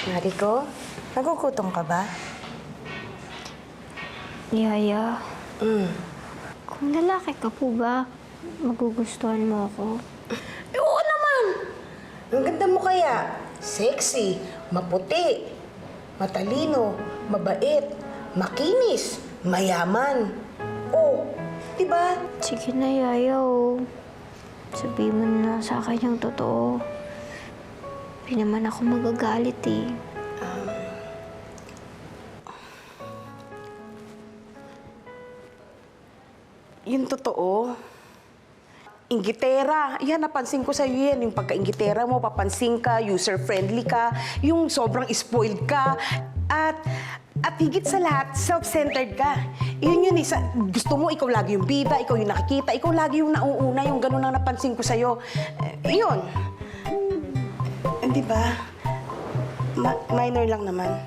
Mariko, nagugutom ka ba? Yaya, kung lalaki ka po ba, magugustuhan mo ako? Oo naman! Ang ganda mo kaya. Sexy, maputi, matalino, mabait, makinis, mayaman. Oh, di ba? Sige na, Yaya, oh. Sabihin mo na sa akin yung totoo. Hindi naman ako magagalit, eh. Yung totoo, inggitera. Yan, napansin ko sa'yo yan. Yung pagka-inggitera mo, papansin ka, user-friendly ka, yung sobrang spoiled ka, at higit sa lahat, self-centered ka. Yun yun, gusto mo, ikaw lagi yung bida, ikaw yung nakikita, ikaw lagi yung nauuna, yung ganun ang napansin ko sa'yo. Yun. Di ba? Minor lang naman.